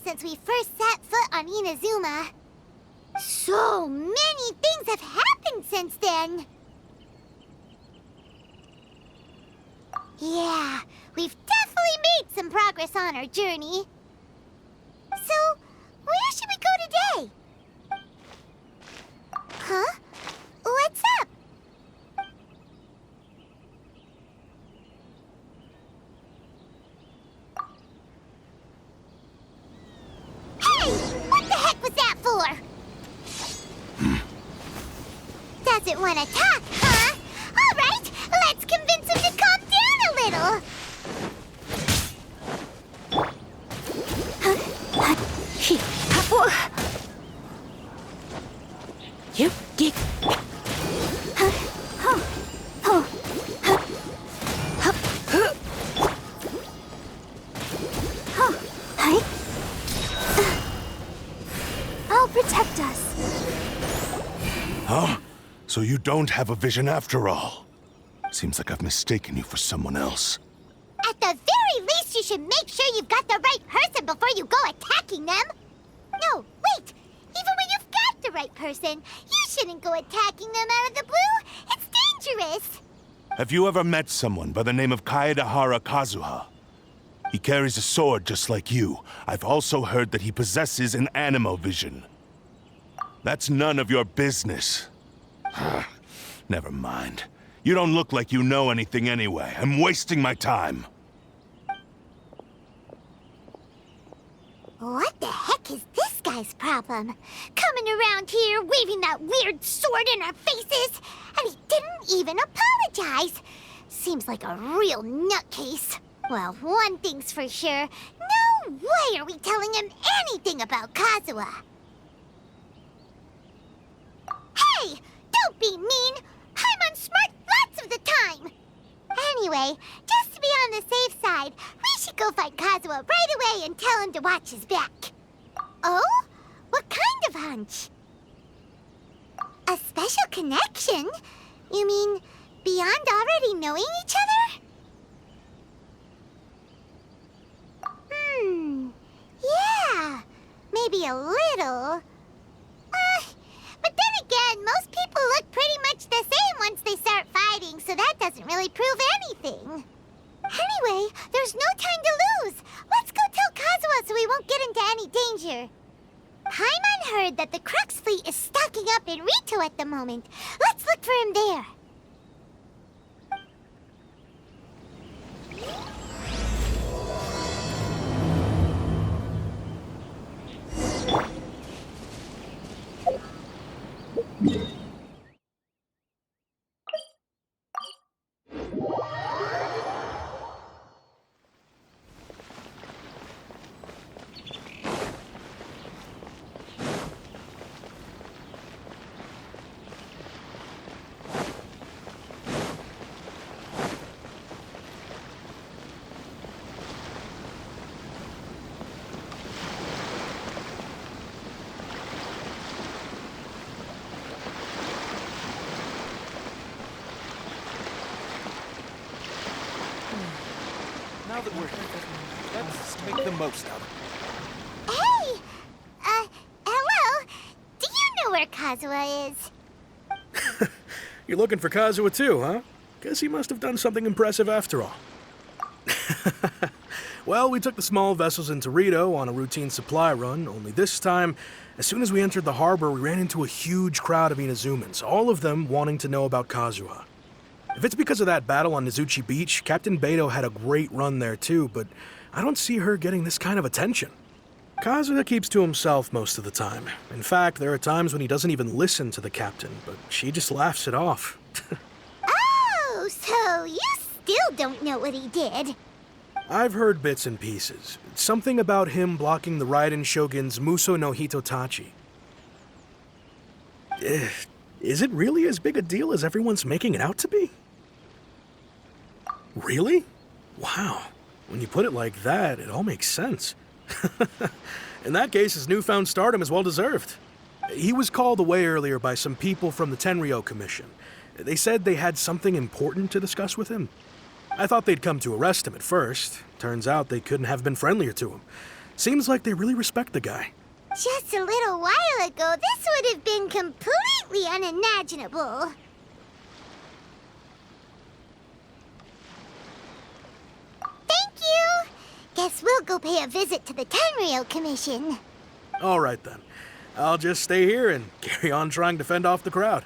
since we first set foot on Inazuma. So many things have happened since then. Yeah, we've definitely made some progress on our journey. So, where should we go today? Huh? What's up? Hey! What the heck was that for? Doesn't want to talk, huh? All right, let's convince him to calm down a little. You get. I'll protect us. Huh? So you don't have a vision after all? Seems like I've mistaken you for someone else. At the very least, you should make sure you've got the right person before you go attacking them. No, wait! Even when you've got the right person, you shouldn't go attacking them out of the blue. It's dangerous. Have you ever met someone by the name of Kaedehara Kazuha? He carries a sword just like you. I've also heard that he possesses an animo vision. That's none of your business. Never mind. You don't look like you know anything anyway. I'm wasting my time. What the heck is this guy's problem? Coming around here, waving that weird sword in our faces, and he didn't even apologize. Seems like a real nutcase. Well, one thing's for sure. No way are we telling him anything about Kazuha. Hey! Don't be mean! I'm on smart lots of the time! Anyway, just to be on the safe side, we should go find Kazuha right away and tell him to watch his back. Oh? What kind of hunch? A special connection? You mean beyond already knowing each other? Yeah, maybe a little. But then again, most people look pretty much the same once they start fighting, so that doesn't really prove anything. Anyway, there's no time to lose. Let's go tell Kazuha so we won't get into any danger. Paimon heard that the Crux fleet is stocking up in Rito at the moment. Let's look for him there. Now that we're here, let's make the most of it. Hey! Hello? Do you know where Kazuha is? You're looking for Kazuha too, huh? Guess he must have done something impressive after all. Well, we took the small vessels into Rito on a routine supply run, only this time, as soon as we entered the harbor, we ran into a huge crowd of Inazumans, all of them wanting to know about Kazuha. If it's because of that battle on Nizuchi Beach, Captain Beto had a great run there too, but I don't see her getting this kind of attention. Kazuha keeps to himself most of the time. In fact, there are times when he doesn't even listen to the captain, but she just laughs it off. Oh, so you still don't know what he did? I've heard bits and pieces. Something about him blocking the Raiden Shogun's Muso no Hitotachi. Is it really as big a deal as everyone's making it out to be? Really? Wow. When you put it like that, it all makes sense. In that case, his newfound stardom is well deserved. He was called away earlier by some people from the Tenryo Commission. They said they had something important to discuss with him. I thought they'd come to arrest him at first. Turns out they couldn't have been friendlier to him. Seems like they really respect the guy. Just a little while ago, this would have been completely unimaginable. Thank you! Guess we'll go pay a visit to the Tenryou Commission. All right then. I'll just stay here and carry on trying to fend off the crowd.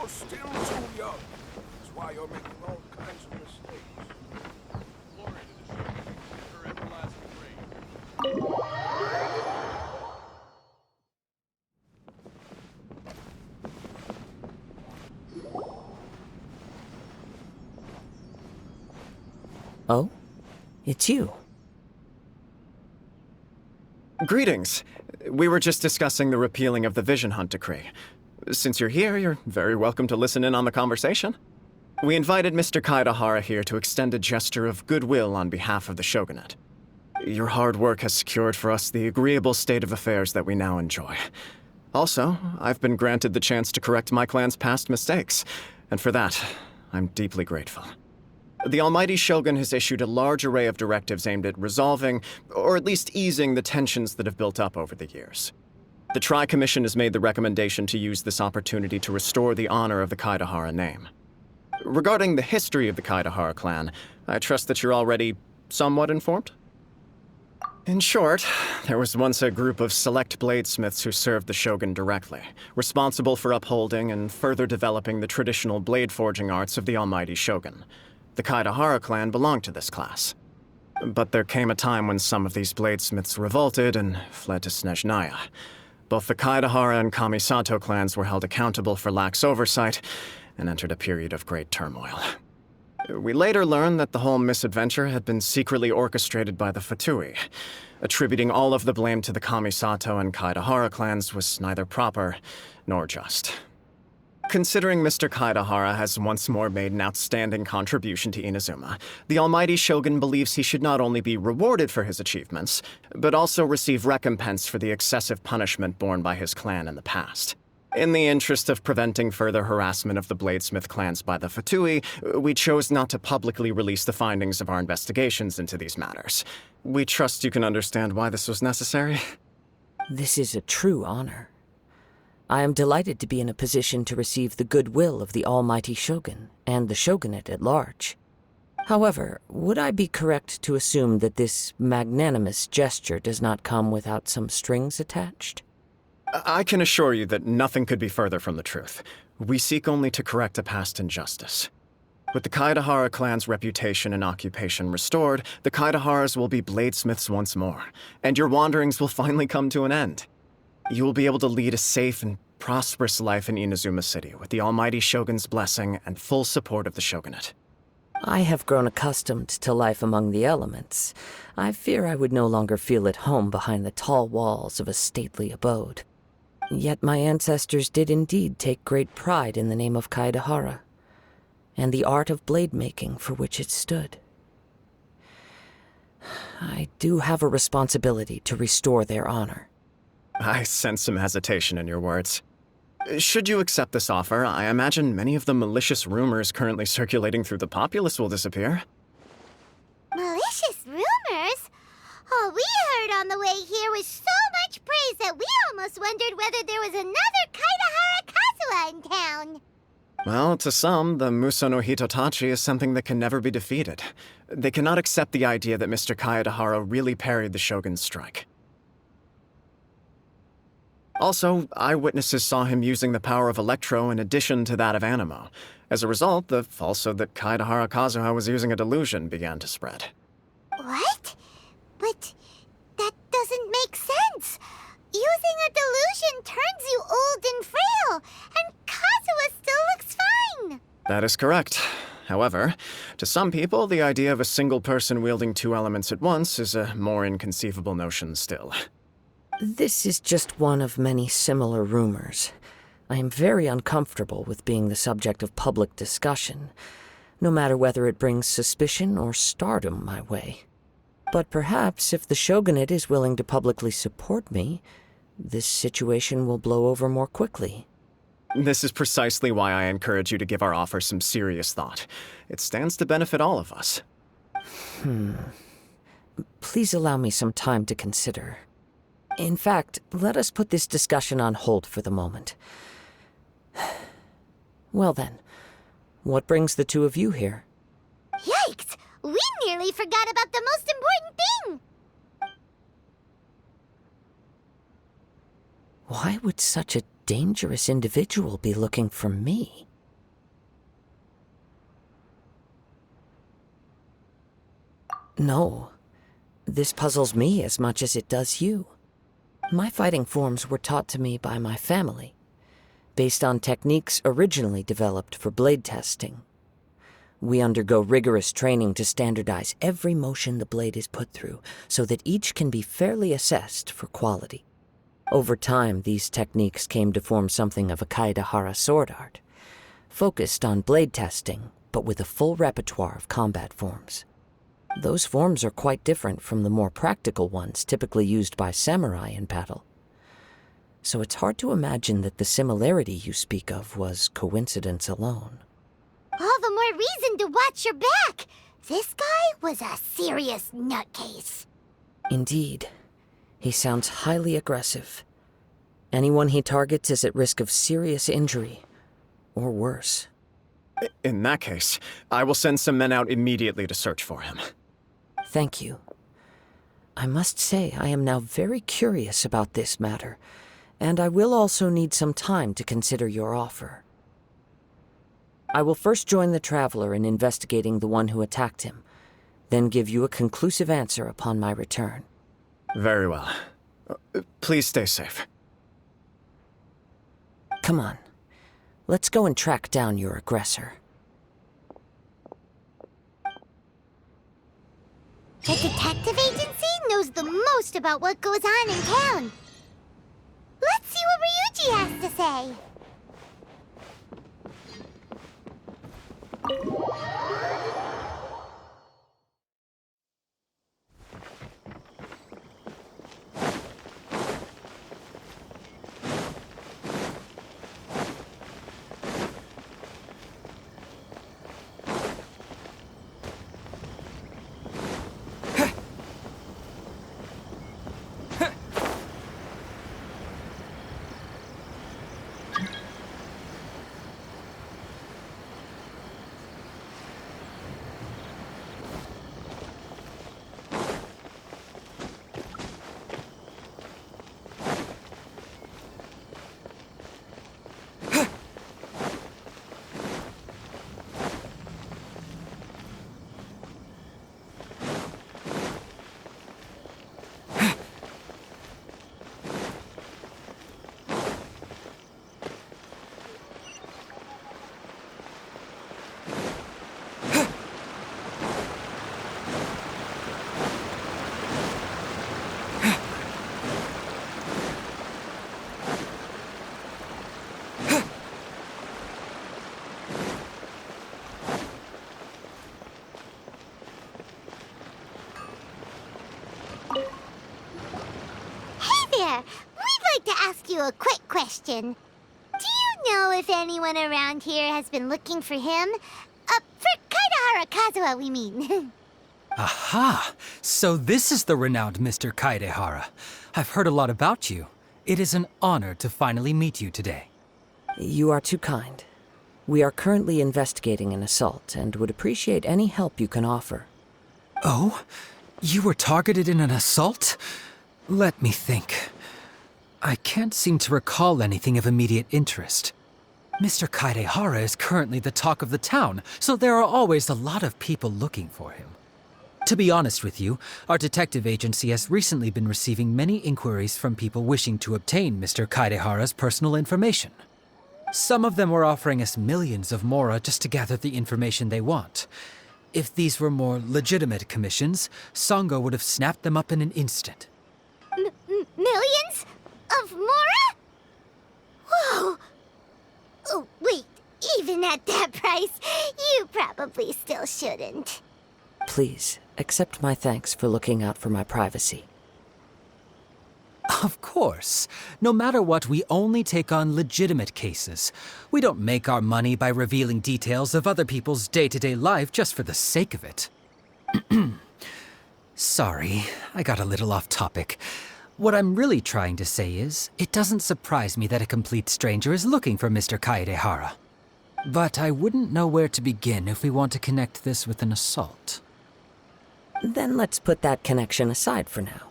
You're still too young. That's why you're making all kinds of mistakes. Glory to the Shogun, her everlasting reign. Oh? It's you. Greetings. We were just discussing the repealing of the Vision Hunt Decree. Since you're here, you're very welcome to listen in on the conversation. We invited Mr. Kaedehara here to extend a gesture of goodwill on behalf of the Shogunate. Your hard work has secured for us the agreeable state of affairs that we now enjoy. Also, I've been granted the chance to correct my clan's past mistakes, and for that, I'm deeply grateful. The Almighty Shogun has issued a large array of directives aimed at resolving, or at least easing, the tensions that have built up over the years. The Tri-Commission has made the recommendation to use this opportunity to restore the honor of the Kaedehara name. Regarding the history of the Kaedehara clan, I trust that you're already somewhat informed? In short, there was once a group of select bladesmiths who served the Shogun directly, responsible for upholding and further developing the traditional blade forging arts of the Almighty Shogun. The Kaedehara clan belonged to this class. But there came a time when some of these bladesmiths revolted and fled to Snezhnaya. Both the Kaedehara and Kamisato clans were held accountable for lax oversight and entered a period of great turmoil. We later learned that the whole misadventure had been secretly orchestrated by the Fatui. Attributing all of the blame to the Kamisato and Kaedehara clans was neither proper nor just. Considering Mr. Kaedehara has once more made an outstanding contribution to Inazuma, the Almighty Shogun believes he should not only be rewarded for his achievements, but also receive recompense for the excessive punishment borne by his clan in the past. In the interest of preventing further harassment of the Bladesmith clans by the Fatui, we chose not to publicly release the findings of our investigations into these matters. We trust you can understand why this was necessary. This is a true honor. I am delighted to be in a position to receive the goodwill of the Almighty Shogun and the Shogunate at large. However, would I be correct to assume that this magnanimous gesture does not come without some strings attached? I can assure you that nothing could be further from the truth. We seek only to correct a past injustice. With the Kaedehara clan's reputation and occupation restored, the Kaedeharas will be bladesmiths once more, and your wanderings will finally come to an end. You will be able to lead a safe and prosperous life in Inazuma City with the Almighty Shogun's blessing and full support of the Shogunate. I have grown accustomed to life among the elements. I fear I would no longer feel at home behind the tall walls of a stately abode. Yet my ancestors did indeed take great pride in the name of Kaedehara, and the art of blade making for which it stood. I do have a responsibility to restore their honor. I sense some hesitation in your words. Should you accept this offer, I imagine many of the malicious rumors currently circulating through the populace will disappear. Malicious rumors? All we heard on the way here was so much praise that we almost wondered whether there was another Kaedehara Kazuha in town. Well, to some, the Muso no Hitotachi is something that can never be defeated. They cannot accept the idea that Mr. Kaedehara really parried the Shogun's strike. Also, eyewitnesses saw him using the power of Electro in addition to that of Animo. As a result, the falsehood that Kaedehara Kazuha was using a delusion began to spread. What? But that doesn't make sense. Using a delusion turns you old and frail, and Kazuha still looks fine. That is correct. However, to some people, the idea of a single person wielding two elements at once is a more inconceivable notion still. This is just one of many similar rumors. I am very uncomfortable with being the subject of public discussion, no matter whether it brings suspicion or stardom my way. But perhaps if the shogunate is willing to publicly support me, this situation will blow over more quickly. This is precisely why I encourage you to give our offer some serious thought. It stands to benefit all of us. Please allow me some time to consider. In fact, let us put this discussion on hold for the moment. Well then, what brings the two of you here? Yikes! We nearly forgot about the most important thing! Why would such a dangerous individual be looking for me? No, this puzzles me as much as it does you. My fighting forms were taught to me by my family, based on techniques originally developed for blade testing. We undergo rigorous training to standardize every motion the blade is put through, so that each can be fairly assessed for quality. Over time, these techniques came to form something of a Kaedehara sword art, focused on blade testing, but with a full repertoire of combat forms. Those forms are quite different from the more practical ones typically used by samurai in battle. So it's hard to imagine that the similarity you speak of was coincidence alone. All the more reason to watch your back! This guy was a serious nutcase. Indeed. He sounds highly aggressive. Anyone he targets is at risk of serious injury, or worse. In that case, I will send some men out immediately to search for him. Thank you. I must say I am now very curious about this matter, and I will also need some time to consider your offer. I will first join the Traveler in investigating the one who attacked him, then give you a conclusive answer upon my return. Very well. Please stay safe. Come on. Let's go and track down your aggressor. The detective agency knows the most about what goes on in town. Let's see what Ryuji has to say. We'd like to ask you a quick question. Do you know if anyone around here has been looking for him? For Kaedehara Kazuha, we mean. Aha! So this is the renowned Mr. Kaedehara. I've heard a lot about you. It is an honor to finally meet you today. You are too kind. We are currently investigating an assault and would appreciate any help you can offer. Oh? You were targeted in an assault? Let me think. I can't seem to recall anything of immediate interest. Mr. Kaedehara is currently the talk of the town, so there are always a lot of people looking for him. To be honest with you, our detective agency has recently been receiving many inquiries from people wishing to obtain Mr. Kaedehara's personal information. Some of them were offering us millions of mora just to gather the information they want. If these were more legitimate commissions, Sango would have snapped them up in an instant. Millions? Of mora? Whoa! Oh, wait, even at that price, you probably still shouldn't. Please, accept my thanks for looking out for my privacy. Of course. No matter what, we only take on legitimate cases. We don't make our money by revealing details of other people's day-to-day life just for the sake of it. Sorry, I got a little off topic. What I'm really trying to say is, it doesn't surprise me that a complete stranger is looking for Mr. Kaedehara. But I wouldn't know where to begin if we want to connect this with an assault. Then let's put that connection aside for now.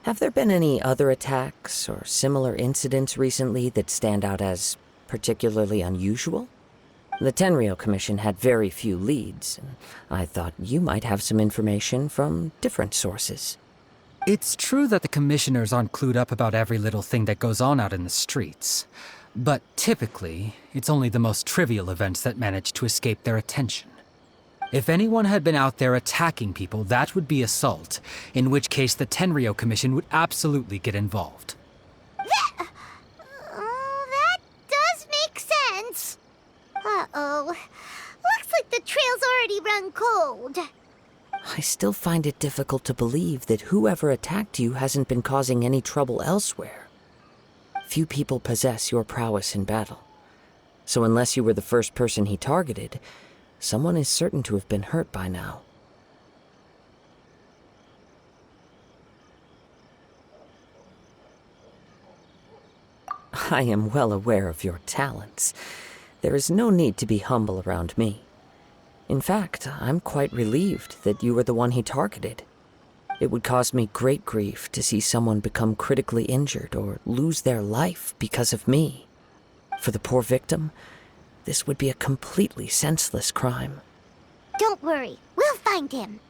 Have there been any other attacks or similar incidents recently that stand out as particularly unusual? The Tenryou Commission had very few leads, and I thought you might have some information from different sources. It's true that the commissioners aren't clued up about every little thing that goes on out in the streets. But typically, it's only the most trivial events that manage to escape their attention. If anyone had been out there attacking people, that would be assault, in which case the Tenryou Commission would absolutely get involved. That does make sense. Uh-oh. Looks like the trail's already run cold. I still find it difficult to believe that whoever attacked you hasn't been causing any trouble elsewhere. Few people possess your prowess in battle. So unless you were the first person he targeted, someone is certain to have been hurt by now. I am well aware of your talents. There is no need to be humble around me. In fact, I'm quite relieved that you were the one he targeted. It would cause me great grief to see someone become critically injured or lose their life because of me. For the poor victim, this would be a completely senseless crime. Don't worry, we'll find him.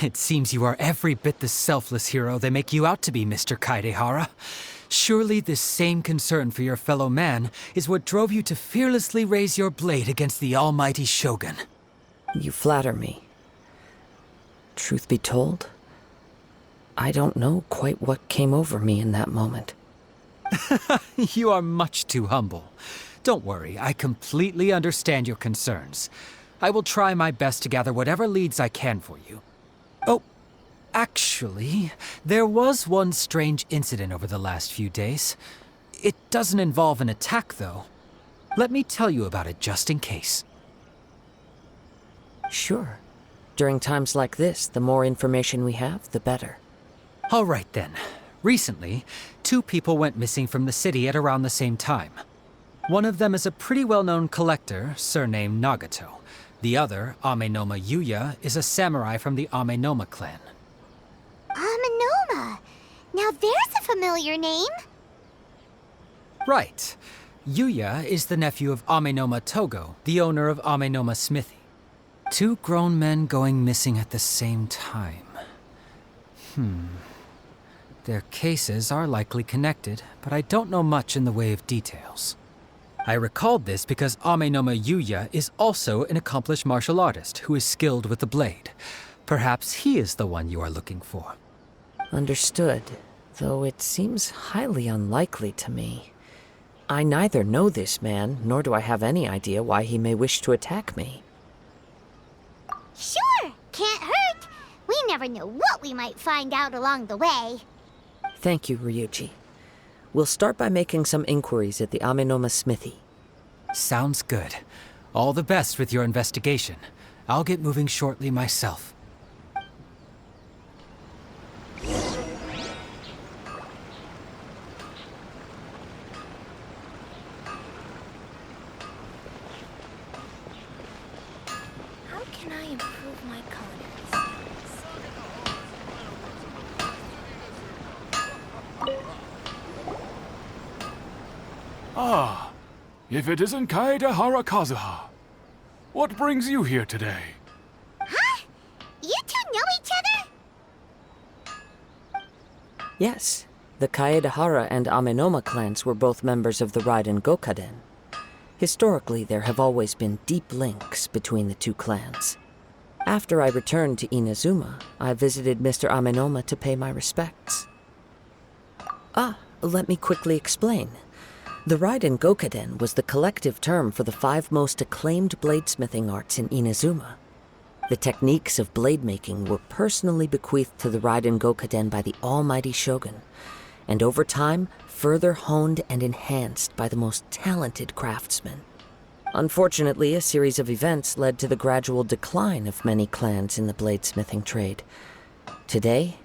It seems you are every bit the selfless hero they make you out to be, Mr. Kaedehara. Surely this same concern for your fellow man is what drove you to fearlessly raise your blade against the almighty Shogun. You flatter me. Truth be told, I don't know quite what came over me in that moment. You are much too humble. Don't worry, I completely understand your concerns. I will try my best to gather whatever leads I can for you. Oh, actually, there was one strange incident over the last few days. It doesn't involve an attack, though. Let me tell you about it just in case. Sure. During times like this, the more information we have, the better. All right, then. Recently, 2 people went missing from the city at around the same time. One of them is a pretty well-known collector, surnamed Nagato. The other, Amenoma Yuya, is a samurai from the Amenoma clan. Amenoma. Now there's a familiar name. Right. Yuya is the nephew of Amenoma Togo, the owner of Amenoma Smithy. 2 grown men going missing at the same time. Their cases are likely connected, but I don't know much in the way of details. I recalled this because Amenoma Yuya is also an accomplished martial artist who is skilled with the blade. Perhaps he is the one you are looking for. Understood, though it seems highly unlikely to me. I neither know this man, nor do I have any idea why he may wish to attack me. Sure, can't hurt. We never know what we might find out along the way. Thank you, Ryuji. We'll start by making some inquiries at the Amenoma Smithy. Sounds good. All the best with your investigation. I'll get moving shortly myself. can I improve my culinary skills? Ah, if it isn't Kaedehara Kazuha. What brings you here today? Huh? You two know each other? Yes, the Kaedehara and Amenoma clans were both members of the Raiden Gokaden. Historically, there have always been deep links between the two clans. After I returned to Inazuma, I visited Mr. Amenoma to pay my respects. Let me quickly explain. The Raiden Gokaden was the collective term for the 5 most acclaimed bladesmithing arts in Inazuma. The techniques of blade making were personally bequeathed to the Raiden Gokaden by the almighty shogun, and over time, further honed and enhanced by the most talented craftsmen. Unfortunately, a series of events led to the gradual decline of many clans in the bladesmithing trade. Today,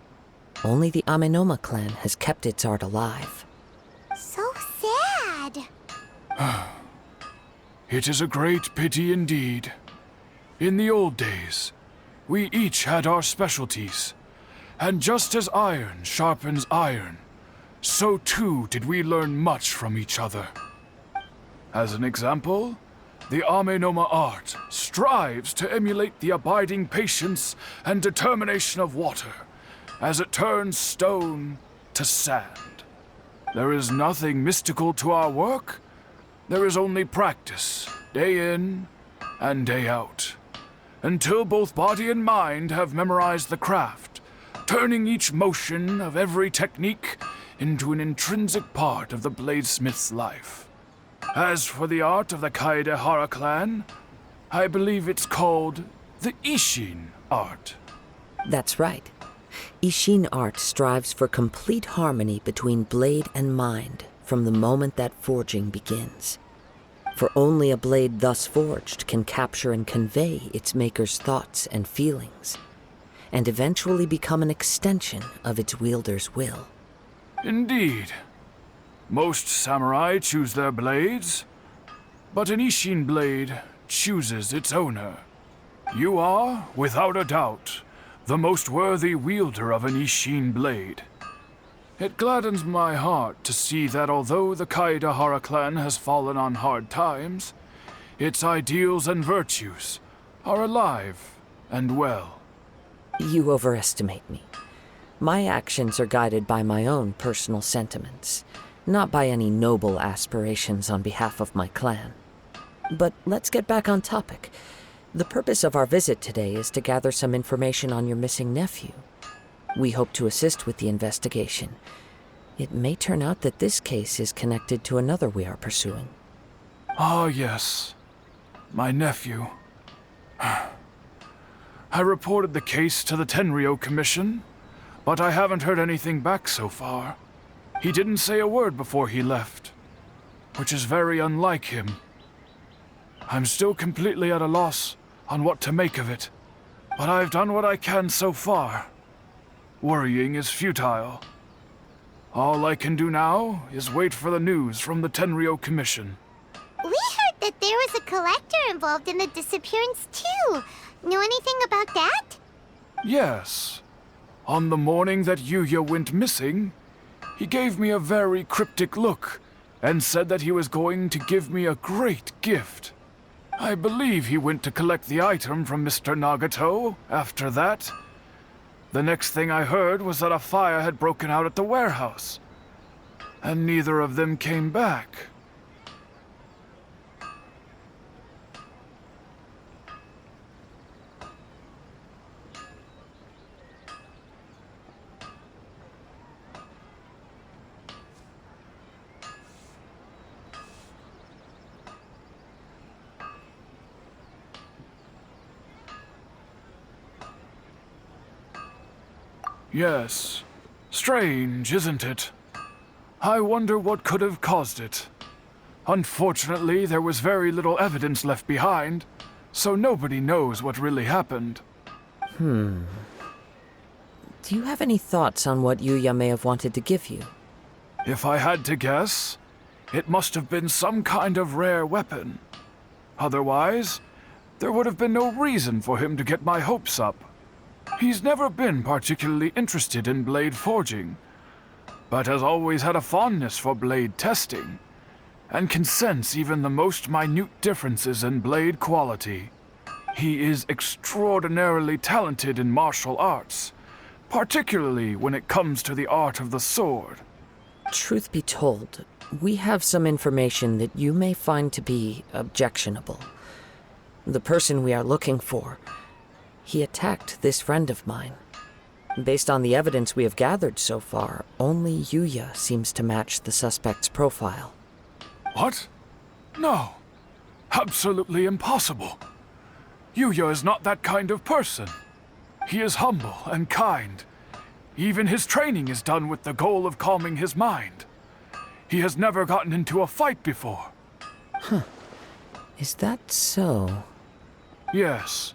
only the Amenoma clan has kept its art alive. So sad. It is a great pity indeed. In the old days, we each had our specialties, and just as iron sharpens iron, so too did we learn much from each other. As an example, the Amenoma art strives to emulate the abiding patience and determination of water as it turns stone to sand. There is nothing mystical to our work. There is only practice, day in and day out, until both body and mind have memorized the craft, turning each motion of every technique into an intrinsic part of the bladesmith's life. As for the art of the Kaedehara clan, I believe it's called the Ishin art. That's right. Ishin art strives for complete harmony between blade and mind from the moment that forging begins. For only a blade thus forged can capture and convey its maker's thoughts and feelings, and eventually become an extension of its wielder's will. Indeed. Most samurai choose their blades, but an Ishin blade chooses its owner. You are, without a doubt, the most worthy wielder of an Ishin blade. It gladdens my heart to see that although the Kaedehara clan has fallen on hard times, its ideals and virtues are alive and well. You overestimate me. My actions are guided by my own personal sentiments, not by any noble aspirations on behalf of my clan. But let's get back on topic. The purpose of our visit today is to gather some information on your missing nephew. We hope to assist with the investigation. It may turn out that this case is connected to another we are pursuing. Ah, yes. My nephew. I reported the case to the Tenryo Commission, but I haven't heard anything back so far. He didn't say a word before he left, which is very unlike him. I'm still completely at a loss on what to make of it, but I've done what I can so far. Worrying is futile. All I can do now is wait for the news from the Tenryo Commission. We heard that there was a collector involved in the disappearance too. Know anything about that? Yes. On the morning that Yuya went missing, he gave me a very cryptic look and said that he was going to give me a great gift. I believe he went to collect the item from Mr. Nagato after that. The next thing I heard was that a fire had broken out at the warehouse, and neither of them came back. Yes. Strange, isn't it? I wonder what could have caused it. Unfortunately, there was very little evidence left behind, so nobody knows what really happened. Do you have any thoughts on what Yuya may have wanted to give you? If I had to guess, it must have been some kind of rare weapon. Otherwise, there would have been no reason for him to get my hopes up. He's never been particularly interested in blade forging, but has always had a fondness for blade testing, and can sense even the most minute differences in blade quality. He is extraordinarily talented in martial arts, particularly when it comes to the art of the sword. Truth be told, we have some information that you may find to be objectionable. The person we are looking for, he attacked this friend of mine. Based on the evidence we have gathered so far, only Yuya seems to match the suspect's profile. What? No. Absolutely impossible. Yuya is not that kind of person. He is humble and kind. Even his training is done with the goal of calming his mind. He has never gotten into a fight before. Is that so? Yes.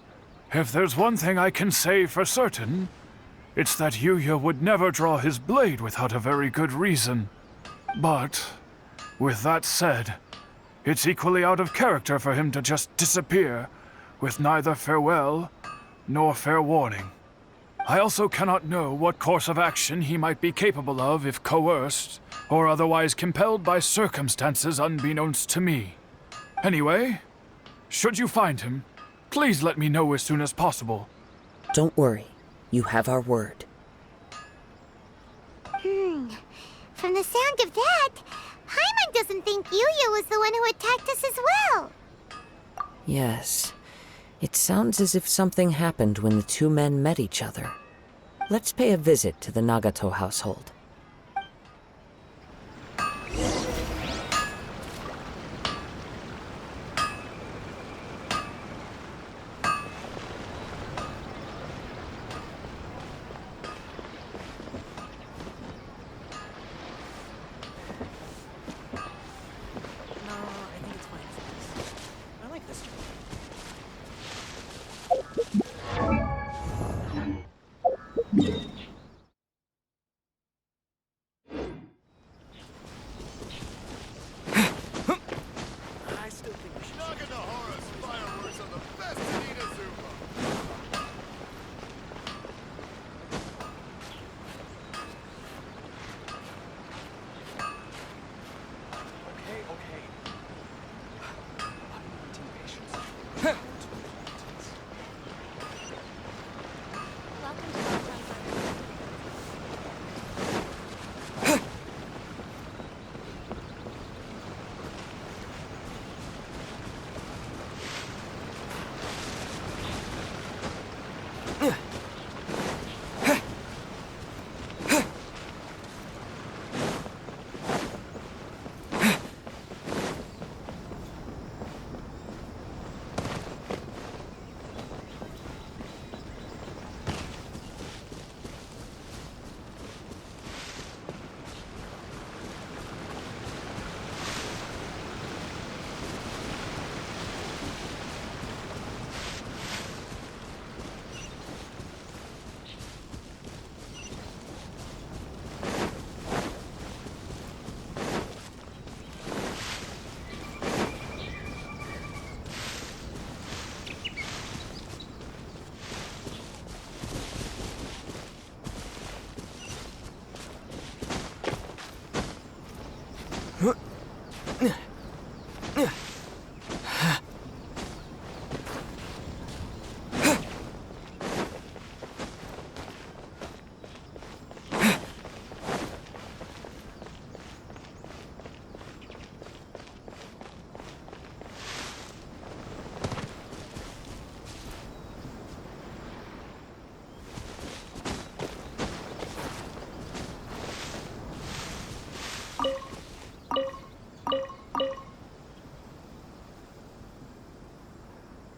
If there's one thing I can say for certain, it's that Yuya would never draw his blade without a very good reason. But, with that said, it's equally out of character for him to just disappear, with neither farewell nor fair warning. I also cannot know what course of action he might be capable of if coerced, or otherwise compelled by circumstances unbeknownst to me. Anyway, should you find him, please let me know as soon as possible. Don't worry. You have our word. From the sound of that, Paimon doesn't think Yuya was the one who attacked us as well. Yes. It sounds as if something happened when the two men met each other. Let's pay a visit to the Nagato household. Kaedehara's fireworks are the best in Inazuma.